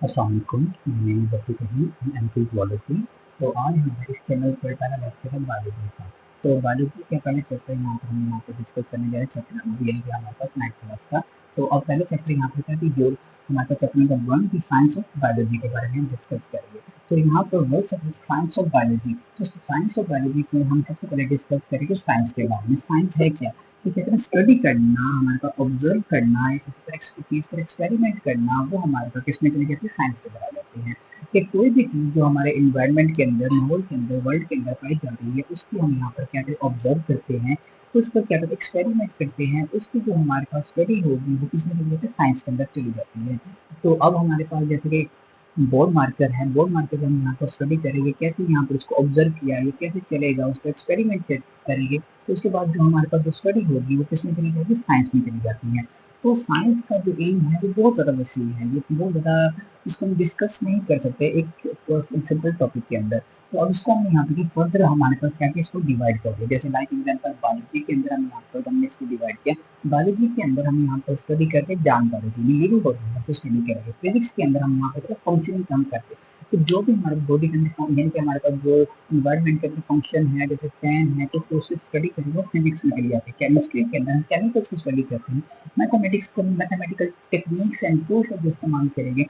अस्सलाम वालेकुम, मैं बच्चे कहीं एमपी बायोलॉजी। तो आज हमारे इस चैनल पर पहला लेक्चर है बायोलॉजी का। तो बायोलॉजी के पहले चैप्टर यहाँ पे डिस्कस करने जा रहे हैं चैप्टर नंबर यानी कि हमारे पास 9th क्लास का। तो अब पहले चैप्टर यहाँ पे था कि जो हमारे पास चैप्टर नंबर 1 की साइंस ऑफ बायोलॉजी के बारे में हम डिस्कस करेंगे। तो यहाँ पर words of science of biology, तो साइंस ऑफ बायोलॉजी को हम सबसे पहले डिस्कस करेंगे साइंस के बारे में। साइंस है क्या? कि कहते हैं स्टडी करना, हमारे पास ऑब्जर्व करना या किसी पर चीज पर एक्सपेरिमेंट करना, वो हमारे पास किसमें चली जाती है? साइंस के अंदर आ जाती है। कि कोई भी चीज जो हमारे इन्वायरमेंट के अंदर, माहौल के अंदर, वर्ल्ड के अंदर पाई जा रही है, उसकी हम यहाँ पर क्या करते ऑब्जर्व करते हैं, उस पर क्या करते एक्सपेरिमेंट करते हैं, उसकी जो हमारे पास स्टडी होगी वो किसमें चली जाती है? साइंस के अंदर चली जाती है। तो अब हमारे पास जैसे कि बोर्ड मार्कर है, बोर्ड मार्कर हम यहाँ पर स्टडी करेंगे, कैसे यहाँ पर उसको ऑब्जर्व किया, ये कैसे चलेगा, उस पर एक्सपेरिमेंट करेंगे। तो उसके बाद जो हमारे पास जो स्टडी होगी वो किसमें चली जाएगी? साइंस में चली जाती है। तो साइंस का जो एम है वो बहुत ज़्यादा वसील है, ये बहुत ज़्यादा, इसको हम डिस्कस नहीं कर सकते एक सिंपल टॉपिक के अंदर। तो अब इसको हम यहाँ पे फर्दर हमारे पास क्या है, इसको डिवाइड कर दिया। जैसे लाइक एग्जाम्पल बायोलॉजी के अंदर हम यहाँ पर हमने इसको डिवाइड किया। बायोलॉजी के अंदर हम यहाँ पर स्टडी करते हैं जानकारी की, लिविंग ऑर्गेनिज्म को स्टडी करेंगे। फिजिक्स के अंदर हम यहाँ पर फंक्शनिंग काम करते हैं। तो जो भी हमारे बॉडी के अंदर यानी कि हमारे पास जो इन्वायरमेंट के अंदर फंक्शन है, जैसे फैन है, तो उसकी स्टडी करेंगे वो फिजिक्स में चली जाती है। केमिस्ट्री के अंदर हम केमिकल्स की स्टडी करते हैं। मैथमेटिक्स को मैथमेटिकल टेक्निक्स एंड टूल्स का जो इस्तेमाल करेंगे,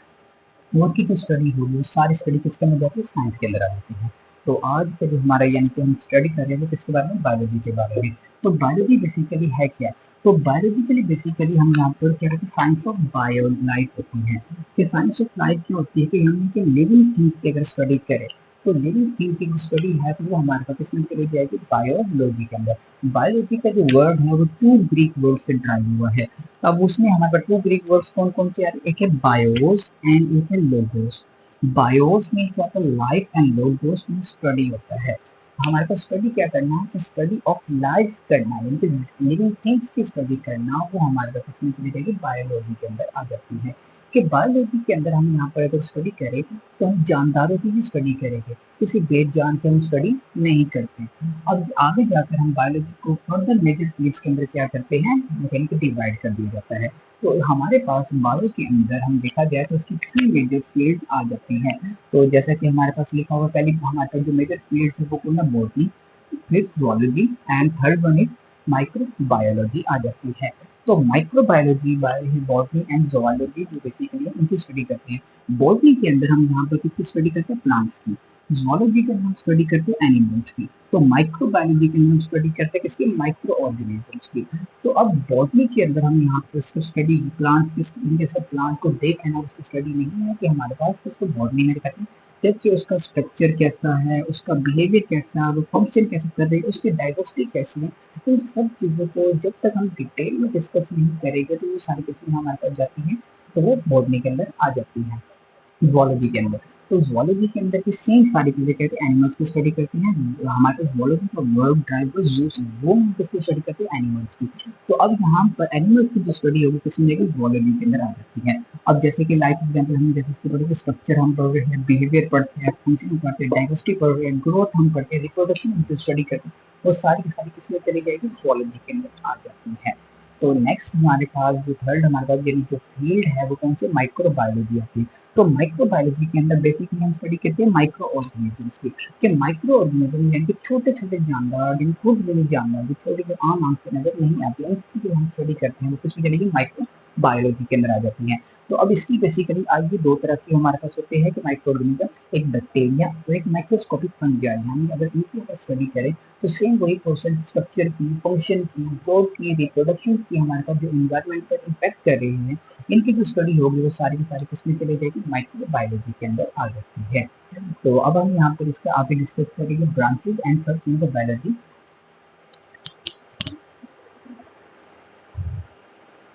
वो की जो स्टडी होगी वो सारी स्टडी किसके अंदर जाती है? साइंस के अंदर आ जाती है। तो आज का जो हमारा यानी कि हम स्टडी कर रहे हैं वो किसके बारे में? बायोलॉजी के बारे में। तो बायोलॉजी बेसिकली है क्या? तो बायोलॉजिकली बेसिकली हम यहाँ पर क्या कहते हैं, साइंस ऑफ बायो लाइफ होती है। कि साइंस ऑफ लाइफ क्या होती है? कि हम कि लिविंग थिंग की अगर स्टडी करें, तो लिविंग थिंग की स्टडी है तो वो हमारे पास किसमें चली जाएगी? बायोलॉजी के अंदर। बायोलॉजी का जो वर्ड है वो 2 ग्रीक वर्ड से ड्राइव हुआ है। अब उसमें हमारे पास 2 ग्रीक वर्ड्स कौन कौन से आ रहे हैं? एक है बायोस एंड एक है लोगोस। बायोस में क्या होता है? लाइफ, एंड लोगोस में स्टडी होता है। हमारे पास स्टडी क्या करना है? कि स्टडी ऑफ लाइफ करना है, यानी कि लिविंग थिंग्स की स्टडी करना, वो हमारे पास इसमें चली जाएगी बायोलॉजी के अंदर आ जाती है। कि बायोलॉजी के अंदर हम यहाँ पर अगर स्टडी करें तो हम जानदारों की भी स्टडी करेंगे, किसी बेजान की हम स्टडी नहीं करते। अब आगे जाकर हम बायोलॉजी को फर्दर मेजर फील्ड्स के अंदर क्या करते हैं? यानी कि डिवाइड कर दिया जाता है। तो हमारे पास बायो के अंदर हम देखा जाए तो उसकी 3 मेजर फील्ड आ जाती हैं। तो जैसा कि हमारे पास लिखा हुआ, पहले हमारे पास जो मेजर फील्ड्स है वो कौन है? बॉटनी, फिर zoology, and third one is microbiology आ जाती है। तो माइक्रोबायोलॉजी, बॉटनी एंड जूलॉजी जो बेसिकली उनकी स्टडी करते हैं। बॉटनी के अंदर हम यहाँ पर किसकी स्टडी करते हैं? प्लांट्स की। जूलॉजी के अंदर हम स्टडी करते हैं एनिमल्स की। तो माइक्रोबायोलॉजी के अंदर हम स्टडी करते हैं किसकी? माइक्रो ऑर्गेनिजम्स की। तो अब बॉटनी के अंदर हम यहाँ पर इसको स्टडी प्लांट की, जैसे प्लांट को देख लेना उसकी स्टडी नहीं है कि हमारे पास, उसको बॉटनी में दिखाते हैं। जबकि उसका स्ट्रक्चर कैसा है, उसका बिहेवियर कैसा है, वो फंक्शन कैसे कर रही है, उसकी डाइवर्सिटी कैसी है, तो सब चीज़ों को जब तक हम डिटेल में डिस्कस नहीं करेंगे तो वो सारी चीज़ें हमारे पास जाती हैं, तो वो बॉटनी के अंदर आ जाती हैं। ज़ूलॉजी के अंदर, तो ज़ूलॉजी के अंदर की सेम सारी चीज़ें कहते हैं, एनिमल्स की स्टडी करते हैं। हमारे पास ज़ूलॉजी का वर्ब ड्राइवर ज़ूस है, वो हम किसकी स्टडी करते हैं? एनिमल्स की। तो अब यहाँ पर एनिमल्स की जो स्टडी होगी किसमें जाएगी? ज़ूलॉजी के अंदर आ जाती है। अब जैसे कि लाइक एग्जाम्पल हम जैसे इसके पढ़ते हैं, स्ट्रक्चर हम पढ़ रहे हैं, बिहेवियर पढ़ते हैं, फंक्शन पढ़ते हैं, डाइवर्सिटी पढ़ रहे हैं, ग्रोथ हम पढ़ते हैं, रिप्रोडक्शन हम स्टडी करते हैं, वो सारी की सारी किसमें चली जाएगी? ज़ूलॉजी के अंदर आ जाती है। तो नेक्स्ट हमारे पास जो थर्ड हमारे पास यानी जो फील्ड है वो कौन सी? माइक्रोबायोलॉजी आती है। तो माइक्रोबायोलॉजी के अंदर बेसिकली हम स्टडी करते हैं माइक्रो ऑर्गेनिजम्स की। कि माइक्रो ऑर्गेनिज्म यानी कि छोटे छोटे जानदार, जिन खुद भी नहीं जानदार, जो छोटे जो आम आंख से नजर नहीं आते, उनकी जो हम स्टडी करते हैं वो किसमें चलेगी? माइक्रो बायोलॉजी के अंदर आ जाती है। तो अब इसकी बेसिकली आज भी 2 तरह की हमारे पास होते हैं कि माइक्रो ऑर्गेनिज्म, एक बैक्टीरिया और एक माइक्रोस्कोपिक फंजाई। हम अगर इनकी अगर स्टडी करें तो सेम वही प्रोसेस, स्ट्रक्चर की, फंक्शन की, ग्रोथ की, रिप्रोडक्शन की हमारे पास जो इन्वायरमेंट पर इम्पैक्ट कर रही है, इनकी जो स्टडी होगी वो सारी की सारी किसमें चली जाएगी? माइक्रोबायोलॉजी के अंदर आ जाती है। तो अब हम यहाँ पर इसका आगे डिस्कस करेंगे ब्रांचेस एंड सब फील्ड ऑफ बायोलॉजी।